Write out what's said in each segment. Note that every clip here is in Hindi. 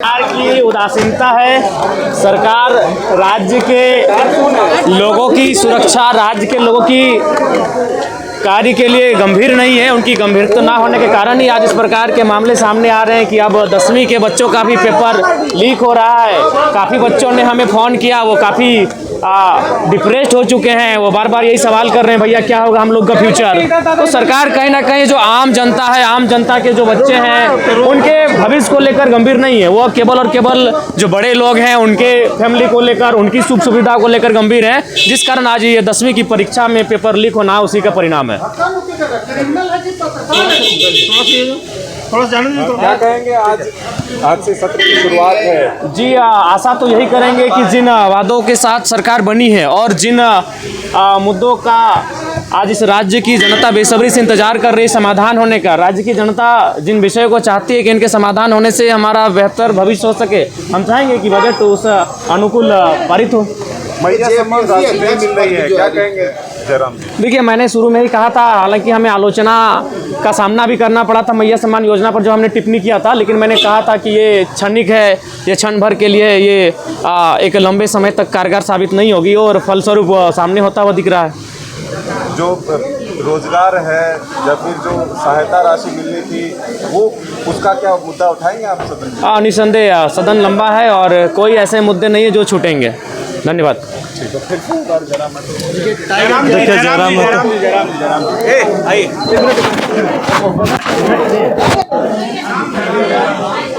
सरकार की उदासीनता है। सरकार राज्य के लोगों की सुरक्षा, राज्य के लोगों की कार्य के लिए गंभीर नहीं है। उनकी गंभीरता ना होने के कारण ही आज इस प्रकार के मामले सामने आ रहे हैं कि अब 10वीं के बच्चों का भी पेपर लीक हो रहा है। काफ़ी बच्चों ने हमें फ़ोन किया, वो काफ़ी डिप्रेस्ड हो चुके हैं। वो बार बार यही सवाल कर रहे हैं, भैया क्या होगा हम लोग का फ्यूचर। तो सरकार कहीं ना कहीं जो आम जनता है, आम जनता के जो बच्चे हैं, उनके भविष्य को लेकर गंभीर नहीं है। वो केवल और केवल जो बड़े लोग हैं उनके फैमिली को लेकर, उनकी सुख सुविधा को लेकर गंभीर है, जिस कारण आज ये 10वीं की परीक्षा में पेपर लीक होना उसी का परिणाम है। क्या कहेंगे, आज से सत्र की शुरुआत है जी। आशा तो यही करेंगे कि जिन वादों के साथ सरकार बनी है और जिन मुद्दों का आज इस राज्य की जनता बेसब्री से इंतजार कर रही है समाधान होने का, राज्य की जनता जिन विषयों को चाहती है कि इनके समाधान होने से हमारा बेहतर भविष्य हो सके, हम चाहेंगे कि बजट उस अनुकूल पारित हो। मैया सम्मान राशि नहीं मिल रही है, क्या कहेंगे जयराम जी? देखिए, मैंने शुरू में ही कहा था, हालांकि हमें आलोचना का सामना भी करना पड़ा था मैया सम्मान योजना पर जो हमने टिप्पणी किया था, लेकिन मैंने कहा था कि ये क्षणिक है, ये क्षण भर के लिए, ये एक लंबे समय तक कारगर साबित नहीं होगी और फलस्वरूप सामने होता हुआ दिख रहा है। जो रोजगार है या फिर जो सहायता राशि मिलनी थी, वो उसका क्या मुद्दा उठाएंगे आप सदन? निसंदेह सदन लंबा है और कोई ऐसे मुद्दे नहीं है जो छूटेंगे। धन्यवाद।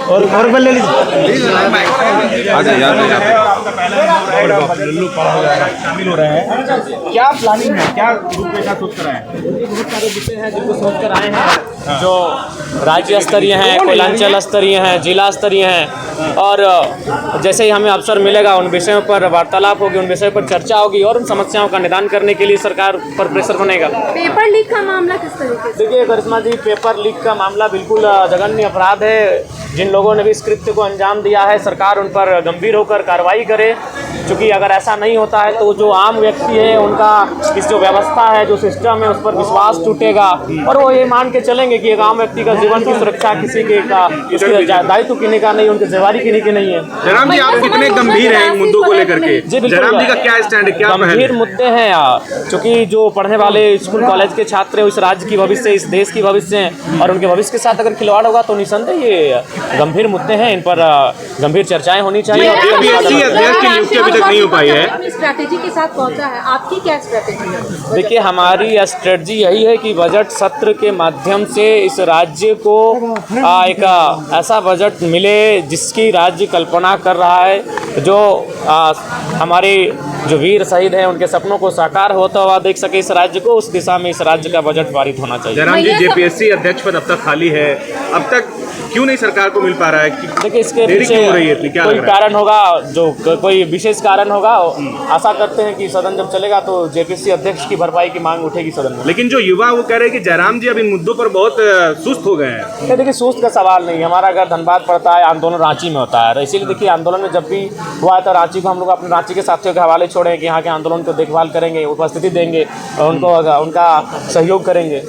और बल ले लीजिए। शामिल हो रहे हैं, क्या प्लानिंग है, क्या रूपरेखा सोच कर आए हैं? बहुत सारे विषय हैं जिनको सोच कर आए हैं, जो राज्य स्तरीय हैं, कोयलांचल स्तरीय हैं, जिला स्तरीय हैं, और जैसे ही हमें अवसर मिलेगा उन विषयों पर वार्तालाप होगी, उन विषयों पर चर्चा होगी और उन समस्याओं का निदान करने के लिए सरकार पर प्रेशर बनेगा। पेपर लीक का मामला किस तरीके से? देखिए करिश्मा जी, पेपर लीक का मामला बिल्कुल जघन्य अपराध है। जिन लोगों ने भी इस कृत्य को अंजाम दिया है, सरकार उन पर गंभीर होकर कार्रवाई करे, क्योंकि अगर ऐसा नहीं होता है तो जो आम व्यक्ति है उनका इस जो व्यवस्था है, जो सिस्टम है, उस पर विश्वास टूटेगा और वो ये मान के चलेंगे कि एक आम व्यक्ति का जीवन की सुरक्षा किसी के का दायित्व किन्हीं का नहीं, उनकी जिम्मेदारी किन्हीं की नहीं है। जयराम जी, आप कितने गंभीर हैं इन मुद्दों को लेकर के? जयराम जी का क्या स्टैंड है, क्या गंभीर मुद्दे हैं, क्योंकि जो पढ़ने वाले स्कूल कॉलेज के छात्र इस राज्य की भविष्य, इस देश की भविष्य हैं और उनके भविष्य के साथ अगर खिलवाड़ होगा तो निसंदेह ये गंभीर मुद्दे हैं। इन पर गंभीर चर्चाएं होनी चाहिए। अध्यक्ष की नियुक्ति अभी तक नहीं हो पाई है, स्ट्रैटेजी के साथ पहुंचा है, आपकी क्या स्ट्रैटेजी है? देखिए, हमारी स्ट्रेटजी यही है कि बजट सत्र के माध्यम से इस राज्य को एक ऐसा बजट मिले जिसकी राज्य कल्पना कर रहा है, जो हमारे जो वीर शहीद हैं उनके सपनों को साकार होता हुआ देख सके इस राज्य को। उस दिशा में इस राज्य का बजट पारित होना चाहिए। जयराम जी, जेपीएससी अध्यक्ष पद अब तक खाली है, अब तक क्यों नहीं सरकार को मिल पा रहा है? देखिए, इसके पीछे हो रही है, क्या कोई कारण होगा, जो कोई विशेष कारण होगा। आशा करते हैं कि सदन जब चलेगा तो जेपीएससी अध्यक्ष की भरपाई की मांग उठेगी सदन में। लेकिन जो युवा वो कह रहे हैं कि जयराम जी अब इन मुद्दों पर बहुत सुस्त हो गए हैं। देखिए, सुस्त का सवाल नहीं, हमारा अगर धनबाद पड़ता है, आंदोलन रांची में होता है, इसीलिए देखिए आंदोलन में जब भी हुआ है तो रांची को हम लोग अपने रांची के साथियों के हवाले छोड़े कि यहाँ के आंदोलन को देखभाल करेंगे, उपस्थिति देंगे और उनको उनका सहयोग करेंगे।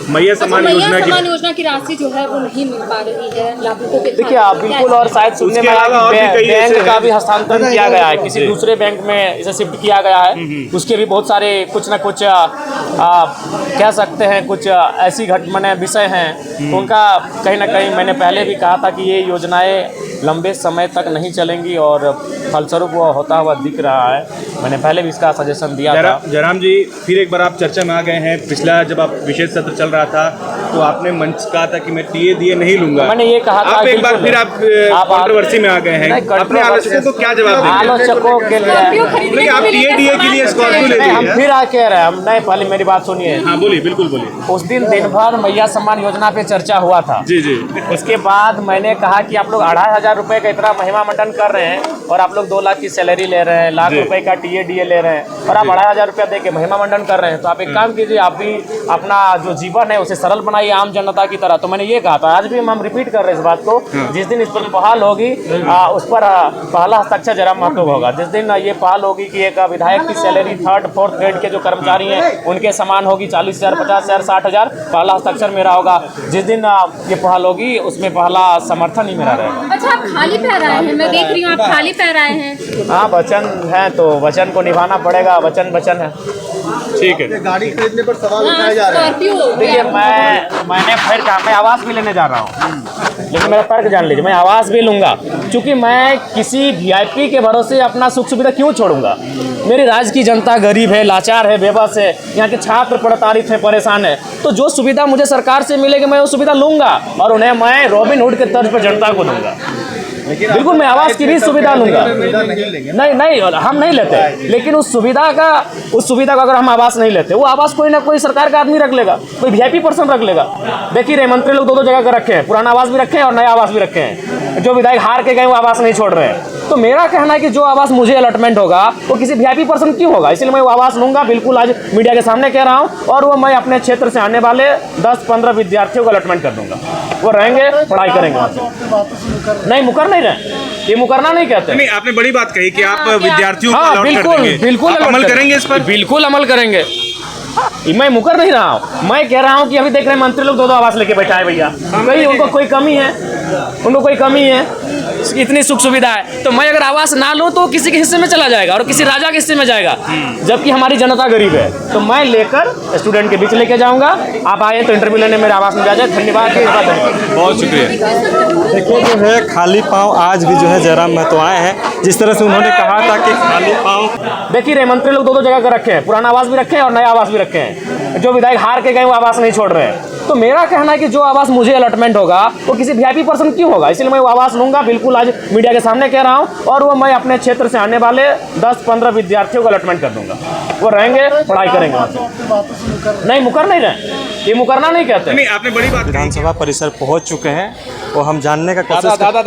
मैया सम्मान योजना की राशि जो है वो नहीं मिल पा रही है लाभुकों के। देखिए, आप बिल्कुल, और शायद सुनने में आया कि बैंक का भी हस्तांतरण किया गया है, किसी दूसरे बैंक में इसे शिफ्ट किया गया है। उसके भी बहुत सारे कुछ ना कुछ कह सकते हैं, कुछ ऐसी घटनाएं विषय हैं, उनका कहीं ना कहीं मैंने पहले भी कहा था कि ये योजनाएं लंबे समय तक नहीं चलेंगी और फलस्वरूप वो होता हुआ दिख रहा है। मैंने पहले भी इसका सजेशन दिया था। जयराम जी, फिर एक बार आप चर्चा में आ गए हैं। पिछला जब आप विशेष सत्र चल रहा था तो आपने मंच कहा था कि मैं टीए दिए नहीं लूंगा। मैंने ये कहा था, आप एक बार फिर आप कंट्रोवर्सी में आ गए हैं। अपने आलोचकों को क्या जवाब देंगे? आलोचकों के लिए आप टीए के लिए स्कॉर्पियो ले हम फिर आ कह रहे हैं, हम नहीं, पहले मेरी बात सुनिए। हाँ, बोलिए, बिल्कुल बोलिए। उस दिन दिन भर मैया सम्मान योजना पे चर्चा हुआ था। जी जी। उसके बाद मैंने कहा कि आप लोग 2500 रुपए का इतना महिमा मंडन कर रहे हैं और आप लोग 2 लाख की सैलरी ले रहे हैं, लाख रुपए का टीए डीए ले रहे हैं और आप 2500 रुपया दे के महिमा मंडन कर रहे हैं, तो आप एक काम कीजिए, आप भी अपना जो जीवन है उसे सरल बनाइए। ही आम जनता की तरह। तो मैंने ये कहा था, आज भी हम रिपीट कर रहे हैं इस बात को, जिस दिन इस पर बहाल होगी उस पर पहला हस्ताक्षर जरा महत्व होगा। जिस दिन ये पहल होगी कि एक विधायक की सैलरी 3rd 4th ग्रेड के जो कर्मचारी हैं उनके समान होगी, 40,000, 50,000, 60,000, पहला हस्ताक्षर मेरा होगा। जिस दिन ये पहल होगी उसमें पहला समर्थन ही मेरा रहेगा। अच्छा, आप खाली पैर आए हैं, मैं देख रही हूँ आप खाली पैर आए हैं। हाँ, वचन है तो वचन को निभाना पड़ेगा, वचन है। ठीक है। गाड़ी खरीदने पर सवाल उठाए जा रहे हैं। देखिए, मैंने फिर कहा मैं आवास भी लेने जा रहा हूँ, लेकिन मेरा तर्क जान लीजिए, मैं आवास भी लूँगा, क्योंकि मैं किसी वीआईपी के भरोसे अपना सुख सुविधा क्यों छोड़ूंगा। मेरी राज्य की जनता गरीब है, लाचार है, बेबस है, यहाँ के छात्र प्रताड़ित हैं, परेशान है। तो जो सुविधा मुझे सरकार से मिलेगी मैं वो सुविधा लूँगा और उन्हें मैं रॉबिन हुड के तर्ज पर जनता को दूंगा। बिल्कुल, मैं आवास की भी सुविधा लूंगा। नहीं, हम नहीं लेते, लेकिन उस सुविधा को अगर हम आवास नहीं लेते, वो आवास कोई ना कोई सरकार का आदमी रख लेगा, कोई वीआईपी पर्सन रख लेगा। देखिए रहे मंत्री लोग 2 जगह का रखे हैं, पुराना आवास भी रखे हैं और नया आवास भी रखे हैं। जो विधायक हार के गए वो आवास नहीं छोड़ रहे हैं। तो मेरा कहना है कि जो आवास मुझे अलॉटमेंट होगा वो किसी वीआईपी पर्सन क्यों होगा, इसलिए मैं वो आवास लूंगा। बिल्कुल आज मीडिया के सामने कह रहा हूँ, और वो मैं अपने क्षेत्र से आने वाले 10-15 विद्यार्थियों को अलॉटमेंट कर दूंगा। वो रहेंगे, पढ़ाई करेंगे वहाँ से। नहीं, मुकर नहीं रहे, ये मुकरना नहीं कहते। नहीं, आपने बड़ी बात कही कि आप विद्यार्थियों को हाँ, अलॉट कर देंगे। बिल्कुल आप अमल करेंगे इस पर? बिल्कुल अमल करेंगे। मैं मुकर नहीं रहा हूँ, मैं कह रहा हूँ कि अभी देख रहे हैं मंत्री लोग 2 आवास लेके बैठा है भैया, कहीं उनको कोई कमी है, इतनी सुख सुविधा है। तो मैं अगर आवास ना लूँ तो किसी के हिस्से में चला जाएगा और किसी राजा के हिस्से में जाएगा, जबकि हमारी जनता गरीब है। तो मैं लेकर स्टूडेंट के बीच लेके जाऊंगा। आप आए तो इंटरव्यू लेने मेरे आवास में जा जाए। धन्यवाद, बहुत शुक्रिया। देखिए, जो है खाली पाँव आज भी जो है जयराम महतो आए हैं। जिस तरह से उन्होंने कहा था कि खाली पाँव, देखिए रहे मंत्री लोग 2 जगह का रखे हैं, पुराना आवास भी रखे हैं और नया आवास भी रखे हैं। जो विधायक हार के गए वो आवास नहीं छोड़ रहे हैं। तो मेरा कहना है कि जो आवास मुझे अलॉटमेंट होगा वो किसी वीआईपी पर्सन क्यों होगा, इसलिए मैं वो आवास लूंगा। बिल्कुल आज मीडिया के सामने कह रहा हूँ, और वो मैं अपने क्षेत्र से आने वाले 10-15 विद्यार्थियों को अलॉटमेंट कर दूंगा। वो रहेंगे, पढ़ाई करेंगे वहाँ से। नहीं, मुकर नहीं रहे, ये मुकरना नहीं कहते। नहीं, आपने बड़ी बात। विधानसभा परिसर पहुंच चुके हैं और हम जानने का कोशिश दादा